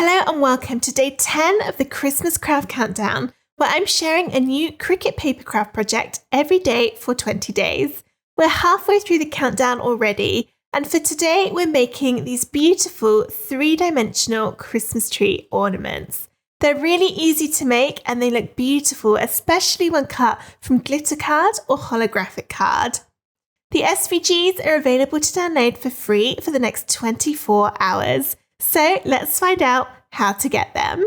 Hello and welcome to day 10 of the Christmas Craft Countdown, where I'm sharing a new Cricut papercraft project every day for 20 days. We're halfway through the countdown already, and for today we're making these beautiful 3-dimensional Christmas tree ornaments. They're really easy to make and they look beautiful, especially when cut from glitter card or holographic card. The SVGs are available to download for free for the next 24 hours. So let's find out how to get them.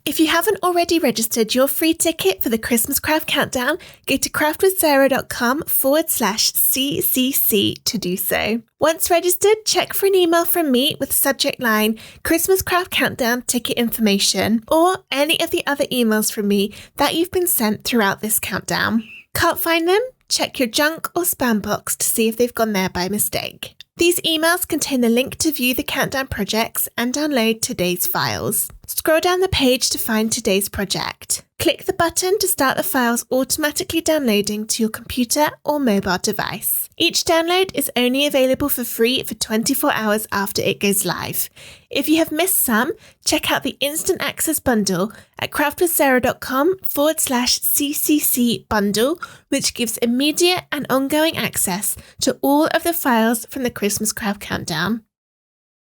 If you haven't already registered your free ticket for the Christmas Craft Countdown, go to craftwithsarah.com/CCC to do so. Once registered, check for an email from me with subject line Christmas Craft Countdown ticket information or any of the other emails from me that you've been sent throughout this countdown. Can't find them? Check your junk or spam box to see if they've gone there by mistake. These emails contain the link to view the countdown projects and download today's files. Scroll down the page to find today's project. Click the button to start the files automatically downloading to your computer or mobile device. Each download is only available for free for 24 hours after it goes live. If you have missed some, check out the Instant Access Bundle at craftwithsarah.com/CCC bundle, which immediate immediate and ongoing access to all of the files from the Christmas Craft Countdown.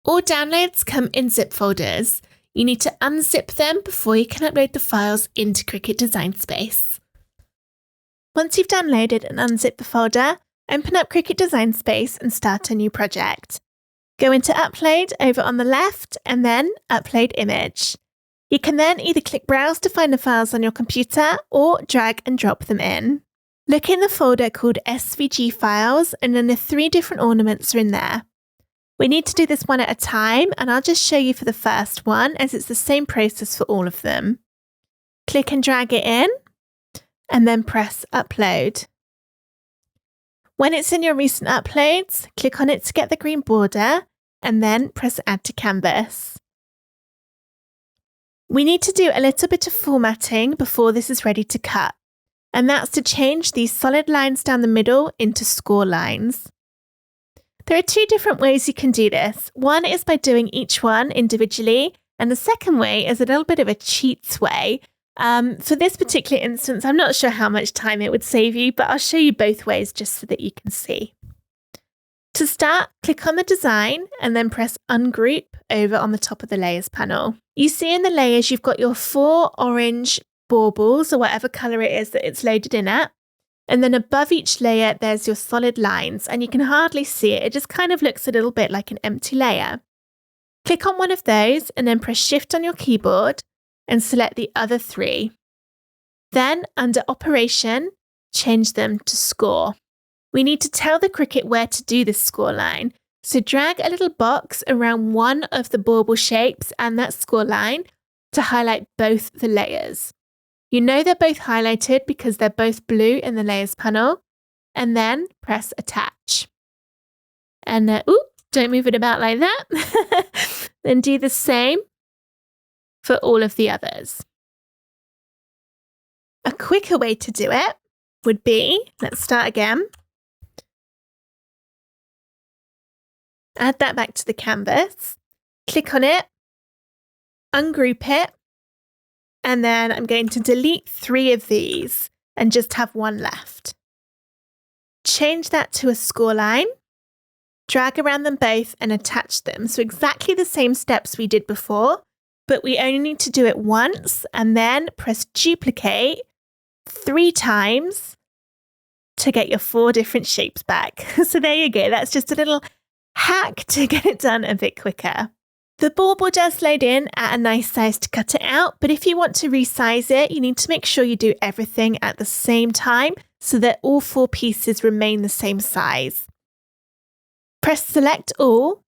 All downloads come in zip folders. You need to unzip them before you can upload the files into Cricut Design Space. Once you've downloaded and unzipped the folder, open up Cricut Design Space and start a new project. Go into Upload over on the left and then Upload Image. You can then either click Browse to find the files on your computer or drag and drop them in. Look in the folder called SVG Files and then the 3 different ornaments are in there. We need to do this one at a time, and I'll just show you for the first one as it's the same process for all of them. Click and drag it in, and then press Upload. When it's in your recent uploads, click on it to get the green border, and then press Add to Canvas. We need to do a little bit of formatting before this is ready to cut, and that's to change these solid lines down the middle into score lines. There are 2 different ways you can do this. One is by doing each one individually, and the second way is a little bit of a cheats way. For this particular instance, I'm not sure how much time it would save you, but I'll show you both ways just so that you can see. To start, click on the design and then press Ungroup over on the top of the Layers panel. You see in the layers you've got your 4 orange baubles or whatever colour it is that it's loaded in at. And then above each layer, there's your solid lines, and you can hardly see it. It just kind of looks a little bit like an empty layer. Click on one of those and then press Shift on your keyboard and select the other 3. Then, under Operation, change them to Score. We need to tell the Cricut where to do this score line. So drag a little box around one of the bauble shapes and that score line to highlight both the layers. You know they're both highlighted because they're both blue in the Layers panel, and then press Attach. And don't move it about like that. Then do the same for all of the others. A quicker way to do it would be, let's start again. Add that back to the canvas, click on it, ungroup it, and then I'm going to delete 3 of these and just have 1 left. Change that to a score line, drag around them both and attach them. So exactly the same steps we did before, but we only need to do it once and then press Duplicate 3 times to get your 4 different shapes back. So there you go. That's just a little hack to get it done a bit quicker. The bauble does load in at a nice size to cut it out, but if you want to resize it, you need to make sure you do everything at the same time so that all 4 pieces remain the same size. Press Select All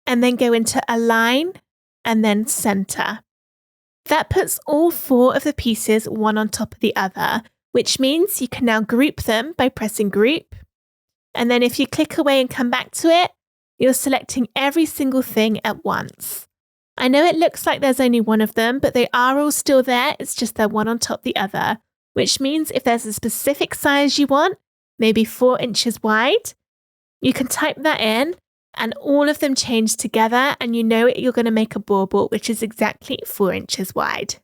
and then go into Align and then Center. That puts all 4 of the pieces one on top of the other, which means you can now group them by pressing Group. And then if you click away and come back to it, you're selecting every single thing at once. I know it looks like there's only one of them, but they are all still there. It's just they're one on top of the other, which means if there's a specific size you want, maybe 4 inches wide, you can type that in and all of them change together, and you know you're going to make a bauble which is exactly 4 inches wide.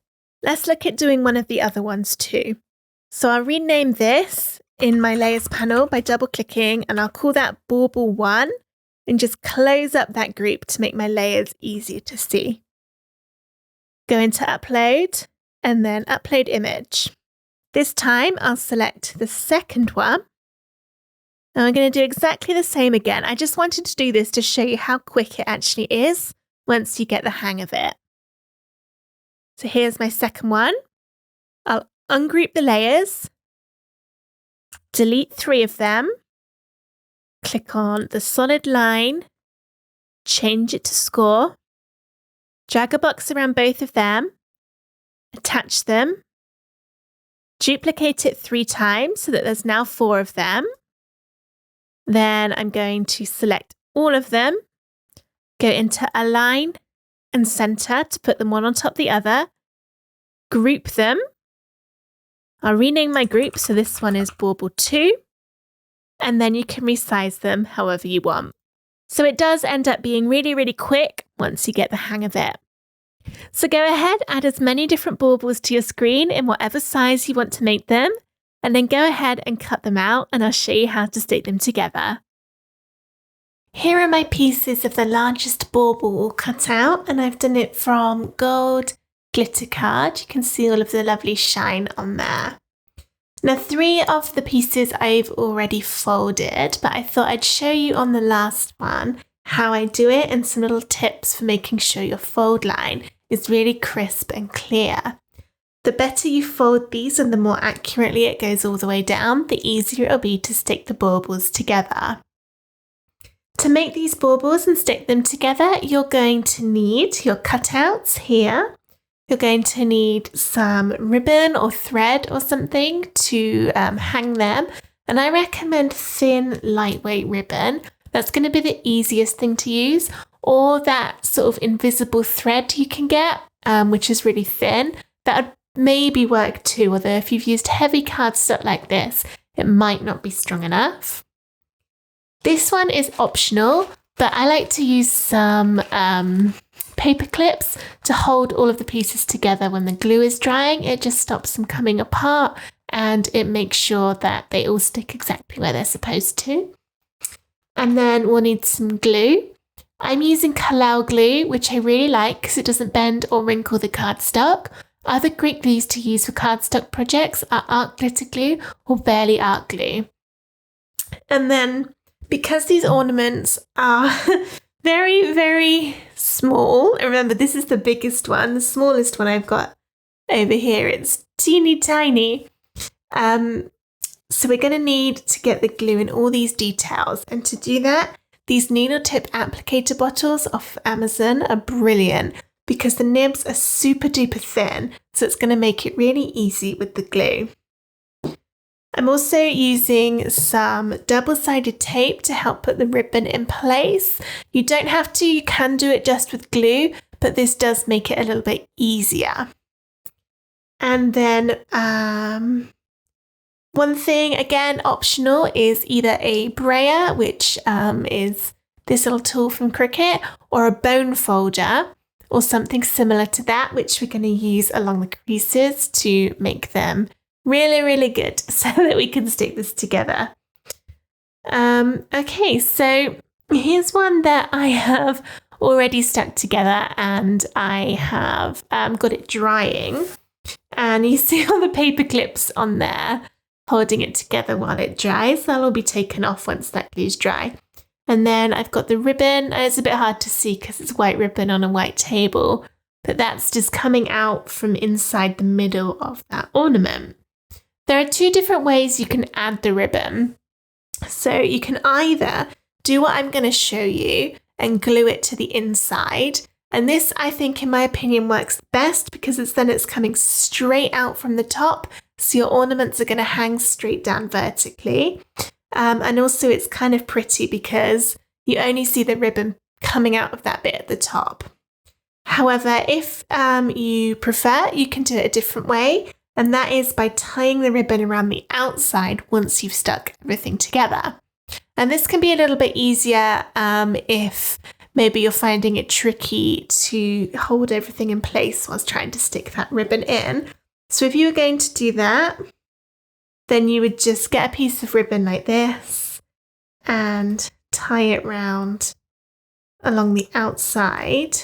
Let's look at doing one of the other ones too. So I'll rename this in my layers panel by double clicking, and I'll call that bauble 1 and just close up that group to make my layers easier to see. Go into upload and then upload image. This time I'll select the second one. Now I'm going to do exactly the same again. I just wanted to do this to show you how quick it actually is once you get the hang of it. So here's my second one. I'll ungroup the layers, delete 3 of them, click on the solid line, change it to score, drag a box around both of them, attach them, duplicate it 3 times so that there's now 4 of them. Then I'm going to select all of them, go into Align and Center to put them one on top of the other, group them. I'll rename my group, so this one is Bauble 2, and then you can resize them however you want. So it does end up being really, really quick once you get the hang of it. So go ahead, add as many different baubles to your screen in whatever size you want to make them, and then go ahead and cut them out, and I'll show you how to stick them together. Here are my pieces of the largest bauble all cut out, and I've done it from gold glitter card. You can see all of the lovely shine on there. Now 3 of the pieces I've already folded, but I thought I'd show you on the last one how I do it and some little tips for making sure your fold line is really crisp and clear. The better you fold these and the more accurately it goes all the way down, the easier it'll be to stick the baubles together. To make these baubles and stick them together, you're going to need your cutouts here. You're going to need some ribbon or thread or something to hang them. And I recommend thin, lightweight ribbon. That's going to be the easiest thing to use, or that sort of invisible thread you can get, which is really thin. That would maybe work too, although if you've used heavy cardstock like this, it might not be strong enough. This one is optional, but I like to use some paper clips to hold all of the pieces together when the glue is drying. It just stops them coming apart and it makes sure that they all stick exactly where they're supposed to. And then we'll need some glue. I'm using Kalal glue, which I really like because it doesn't bend or wrinkle the cardstock. Other great glues to use for cardstock projects are art glitter glue or barely art glue. And then because these ornaments are very, very small, remember this is the biggest one, the smallest one I've got over here, it's teeny tiny. So we're going to need to get the glue in all these details, and to do that, these needle tip applicator bottles off Amazon are brilliant because the nibs are super duper thin, so it's going to make it really easy with the glue. I'm also using some double-sided tape to help put the ribbon in place. You don't have to, you can do it just with glue, but this does make it a little bit easier. And then one thing, again, optional, is either a brayer, which is this little tool from Cricut, or a bone folder, or something similar to that, which we're going to use along the creases to make them really, really good so that we can stick this together. Okay, so here's one that I have already stuck together and I have got it drying. And you see all the paper clips on there holding it together while it dries. That'll all be taken off once that glue's dry. And then I've got the ribbon. It's a bit hard to see because it's white ribbon on a white table, but that's just coming out from inside the middle of that ornament. There are 2 different ways you can add the ribbon. So you can either do what I'm going to show you and glue it to the inside. And this, I think, in my opinion, works best because it's coming straight out from the top. So your ornaments are going to hang straight down vertically. And also it's kind of pretty because you only see the ribbon coming out of that bit at the top. However, if you prefer, you can do it a different way. And that is by tying the ribbon around the outside once you've stuck everything together. And this can be a little bit easier if maybe you're finding it tricky to hold everything in place whilst trying to stick that ribbon in. So if you were going to do that, then you would just get a piece of ribbon like this and tie it round along the outside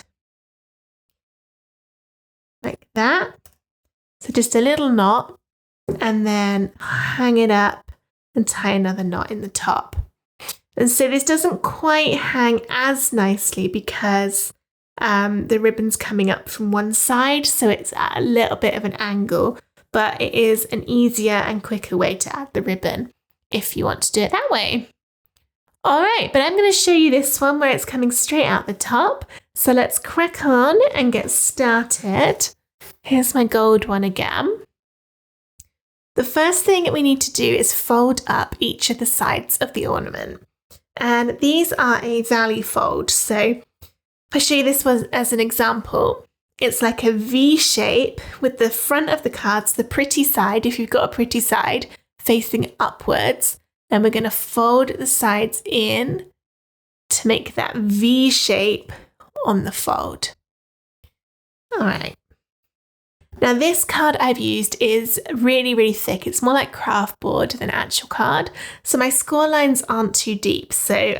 like that. So just a little knot, and then hang it up and tie another knot in the top. And so this doesn't quite hang as nicely because the ribbon's coming up from one side, so it's at a little bit of an angle, but it is an easier and quicker way to add the ribbon if you want to do it that way. All right, but I'm going to show you this one where it's coming straight out the top. So let's crack on and get started. Here's my gold one again. The first thing that we need to do is fold up each of the sides of the ornament. And these are a valley fold. So if I show you this one as an example, it's like a V shape with the front of the cards, the pretty side, if you've got a pretty side, facing upwards. Then we're going to fold the sides in to make that V shape on the fold. All right. Now this card I've used is really, really thick. It's more like craft board than actual card. So my score lines aren't too deep. So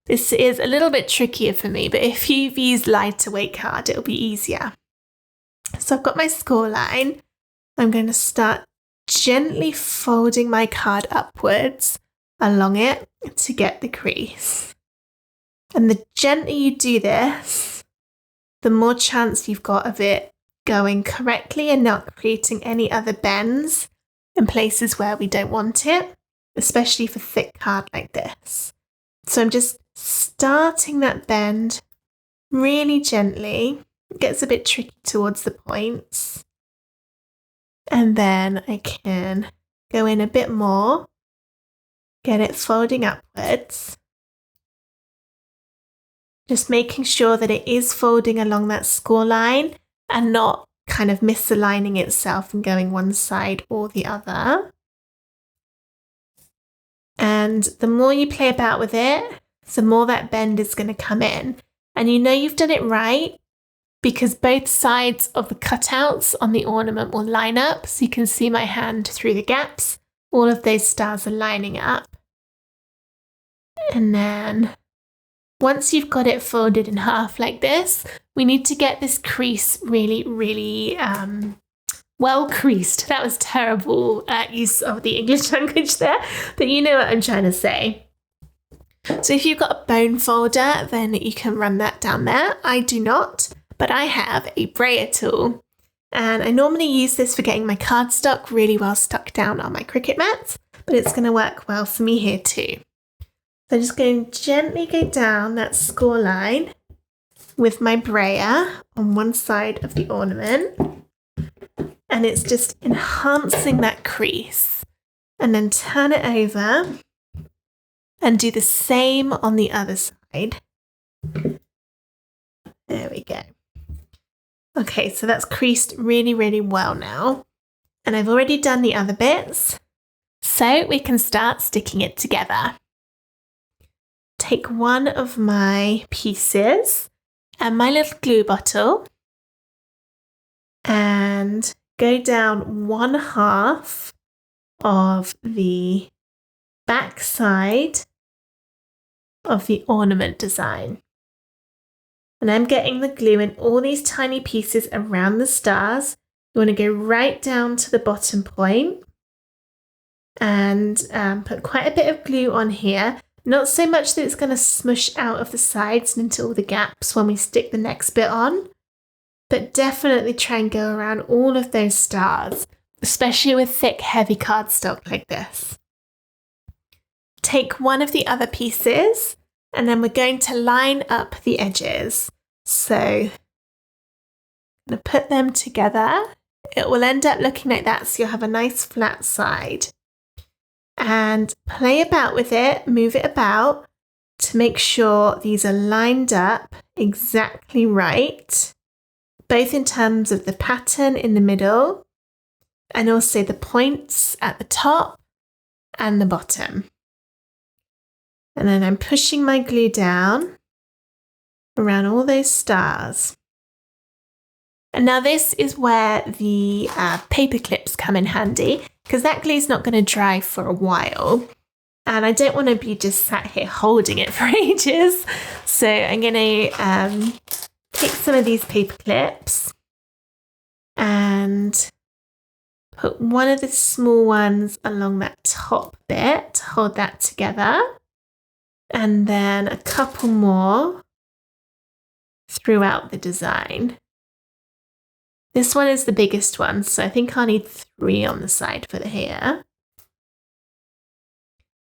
this is a little bit trickier for me, but if you've used lighter weight card, it'll be easier. So I've got my score line. I'm going to start gently folding my card upwards along it to get the crease. And the gentler you do this, the more chance you've got of it going correctly and not creating any other bends in places where we don't want it, especially for thick card like this. So I'm just starting that bend really gently. It gets a bit tricky towards the points. And then I can go in a bit more, get it folding upwards. Just making sure that it is folding along that score line and not kind of misaligning itself and going one side or the other. And the more you play about with it, the more that bend is going to come in. And you know you've done it right because both sides of the cutouts on the ornament will line up. So you can see my hand through the gaps. All of those stars are lining up. And then once you've got it folded in half like this, we need to get this crease really, really well creased. That was terrible use of the English language there, but you know what I'm trying to say. So if you've got a bone folder, then you can run that down there. I do not, but I have a brayer tool. And I normally use this for getting my cardstock really well stuck down on my Cricut mats, but it's going to work well for me here too. So I'm just going to gently go down that score line with my brayer on one side of the ornament. And it's just enhancing that crease. And then turn it over and do the same on the other side. There we go. Okay, so that's creased really, really well now. And I've already done the other bits. So we can start sticking it together. Take one of my pieces and my little glue bottle and go down one half of the back side of the ornament design. And I'm getting the glue in all these tiny pieces around the stars. You want to go right down to the bottom point and put quite a bit of glue on here. Not so much that it's going to smush out of the sides and into all the gaps when we stick the next bit on, but definitely try and go around all of those stars, especially with thick, heavy cardstock like this. Take one of the other pieces and then we're going to line up the edges. So I'm going to put them together. It will end up looking like that, so you'll have a nice flat side. And play about with it, move it about to make sure these are lined up exactly right, both in terms of the pattern in the middle and also the points at the top and the bottom. And then I'm pushing my glue down around all those stars. And now this is where the paper clips come in handy, because that glue is not going to dry for a while. And I don't want to be just sat here holding it for ages. So I'm going to take some of these paper clips and put one of the small ones along that top bit to hold that together. And then a couple more throughout the design. This one is the biggest one, so I think I'll need 3 on the side for the hair.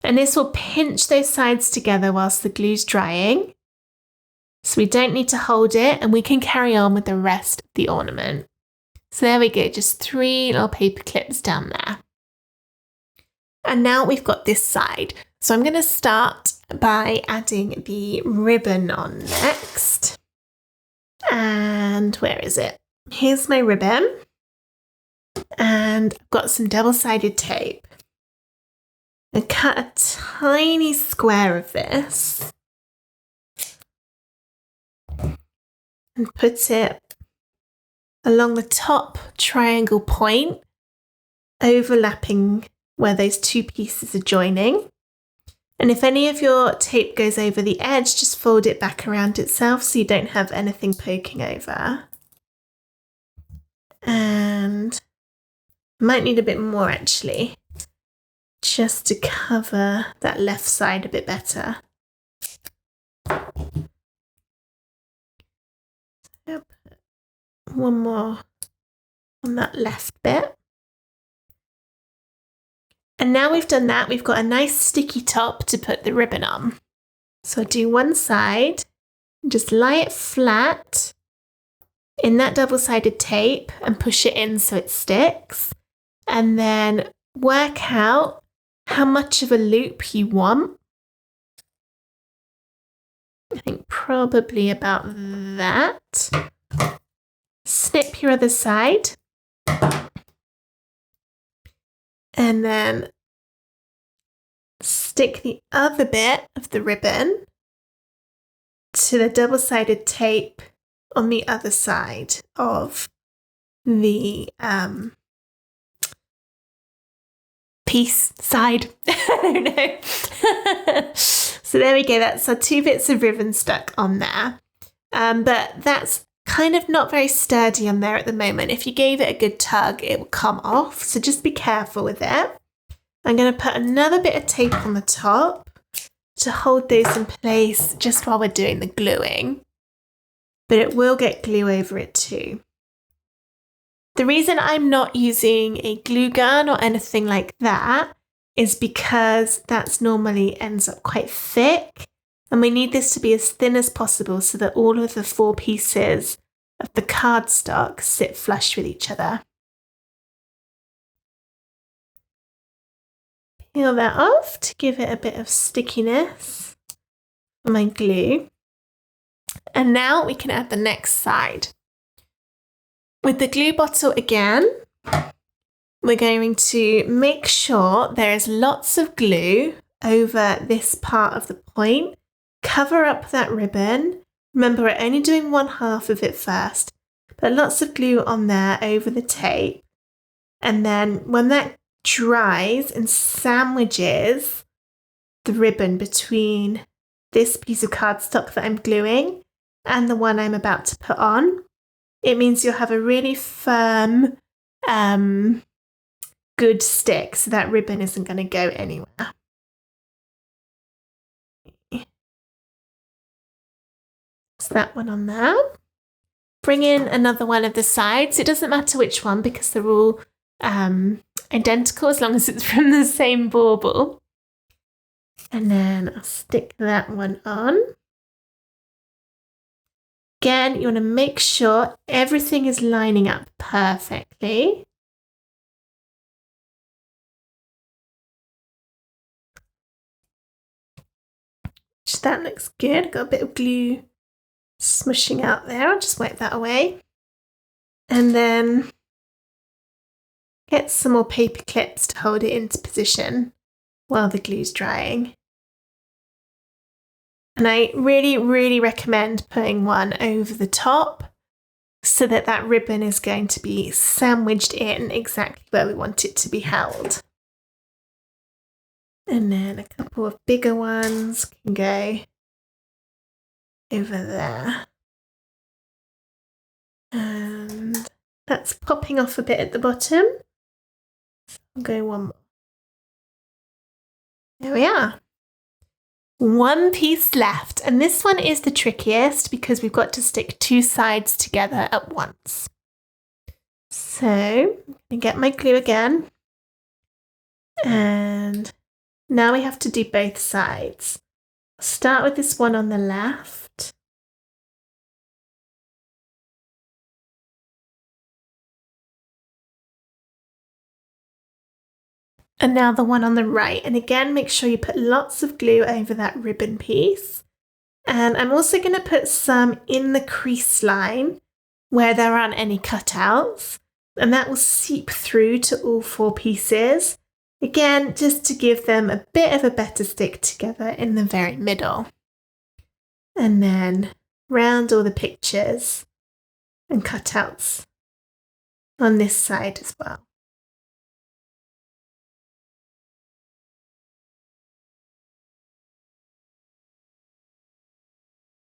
And this will pinch those sides together whilst the glue's drying. So we don't need to hold it, and we can carry on with the rest of the ornament. So there we go, just 3 little paper clips down there. And now we've got this side. So I'm going to start by adding the ribbon on next. And where is it? Here's my ribbon. And I've got some double-sided tape. I cut a tiny square of this and put it along the top triangle point, overlapping where those 2 pieces are joining. And if any of your tape goes over the edge, just fold it back around itself so you don't have anything poking over. And I might need a bit more actually, just to cover that left side a bit better. I'll put one more on that left bit. And now we've done that, we've got a nice sticky top to put the ribbon on. So I'll do one side, just lie it flat in that double-sided tape and push it in so it sticks. And then work out how much of a loop you want. I think probably about that. Snip your other side. And then stick the other bit of the ribbon to the double-sided tape on the other side of the piece side. I don't know. So there we go. That's our 2 bits of ribbon stuck on there. But that's kind of not very sturdy on there at the moment. If you gave it a good tug, it will come off. So just be careful with it. I'm going to put another bit of tape on the top to hold those in place just while we're doing the gluing. But it will get glue over it too. The reason I'm not using a glue gun or anything like that is because that's normally ends up quite thick, and we need this to be as thin as possible so that all of the 4 pieces of the cardstock sit flush with each other. Peel that off to give it a bit of stickiness for my glue. And now we can add the next side. With the glue bottle again, we're going to make sure there is lots of glue over this part of the point. Cover up that ribbon. Remember, we're only doing 1/2 of it first, but lots of glue on there over the tape. And then when that dries and sandwiches the ribbon between this piece of cardstock that I'm gluing and the one I'm about to put on, it means you'll have a really firm, good stick, so that ribbon isn't going to go anywhere. So that one on there. Bring in another one of the sides. It doesn't matter which one because they're all identical as long as it's from the same bauble. And then I'll stick that one on. Again, you want to make sure everything is lining up perfectly. That looks good. Got a bit of glue smushing out there. I'll just wipe that away. And then get some more paper clips to hold it into position while the glue's drying. And I really, really recommend putting one over the top so that that ribbon is going to be sandwiched in exactly where we want it to be held. And then a couple of bigger ones can go over there. And that's popping off a bit at the bottom. So I'll go one more. There we are. One piece left, and this one is the trickiest because we've got to stick two sides together at once. So I'm going to get my glue again, and now we have to do both sides. I'll start with this one on the left. And now the one on the right. And again, make sure you put lots of glue over that ribbon piece. And I'm also going to put some in the crease line where there aren't any cutouts. And that will seep through to all four pieces. Again, just to give them a bit of a better stick together in the very middle. And then round all the pictures and cutouts on this side as well.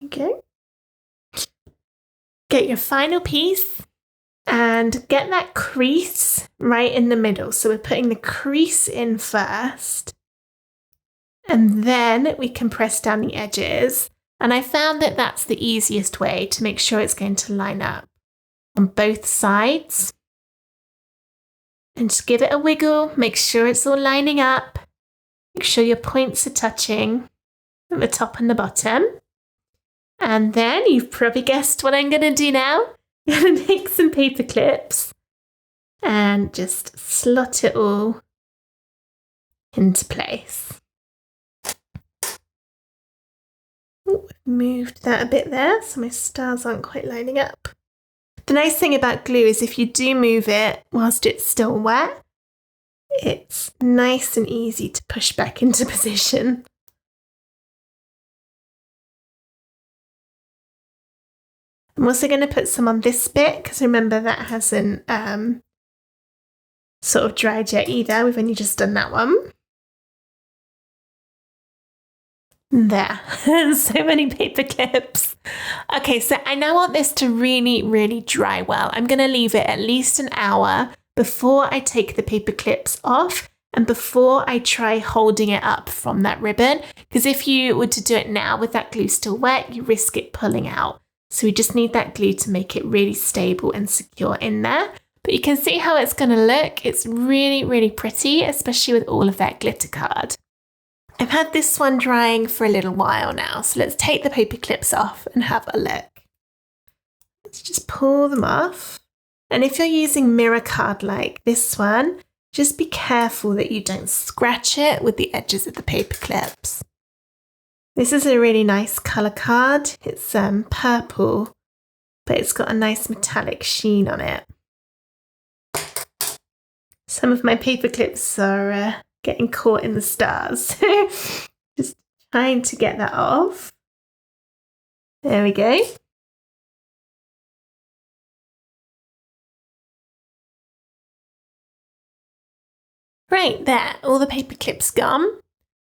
Okay. Get your final piece and get that crease right in the middle. So we're putting the crease in first, and then we can press down the edges. And I found that that's the easiest way to make sure it's going to line up on both sides. And just give it a wiggle, make sure it's all lining up. Make sure your points are touching at the top and the bottom. And then you've probably guessed what I'm going to do now. I'm going to take some paper clips and just slot it all into place. Ooh, I've moved that a bit there so my stars aren't quite lining up. The nice thing about glue is if you do move it whilst it's still wet, it's nice and easy to push back into position. I'm also going to put some on this bit because remember that hasn't sort of dried yet either. We've only just done that one. There, so many paper clips. Okay, so I now want this to really, really dry well. I'm going to leave it at least an hour before I take the paper clips off and before I try holding it up from that ribbon. Because if you were to do it now with that glue still wet, you risk it pulling out. So we just need that glue to make it really stable and secure in there. But you can see how it's going to look. It's really, really pretty, especially with all of that glitter card. I've had this one drying for a little while now, so let's take the paper clips off and have a look. Let's just pull them off. And if you're using mirror card like this one, just be careful that you don't scratch it with the edges of the paper clips. This is a really nice colour card. It's purple, but it's got a nice metallic sheen on it. Some of my paper clips are getting caught in the stars, so just trying to get that off. There we go. Right there, all the paper clips gone.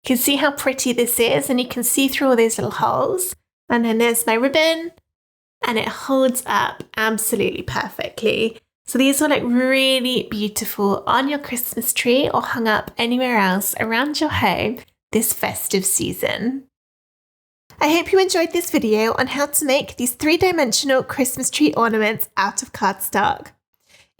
You can see how pretty this is, and you can see through all those little holes. And then there's my ribbon, and it holds up absolutely perfectly. So these will look really beautiful on your Christmas tree or hung up anywhere else around your home this festive season. I hope you enjoyed this video on how to make these 3-dimensional Christmas tree ornaments out of cardstock.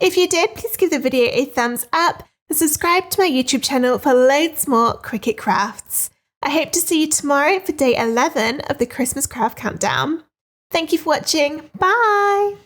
If you did, please give the video a thumbs up and subscribe to my YouTube channel for loads more Cricut crafts. I hope to see you tomorrow for day 11 of the Christmas craft countdown. Thank you for watching. Bye!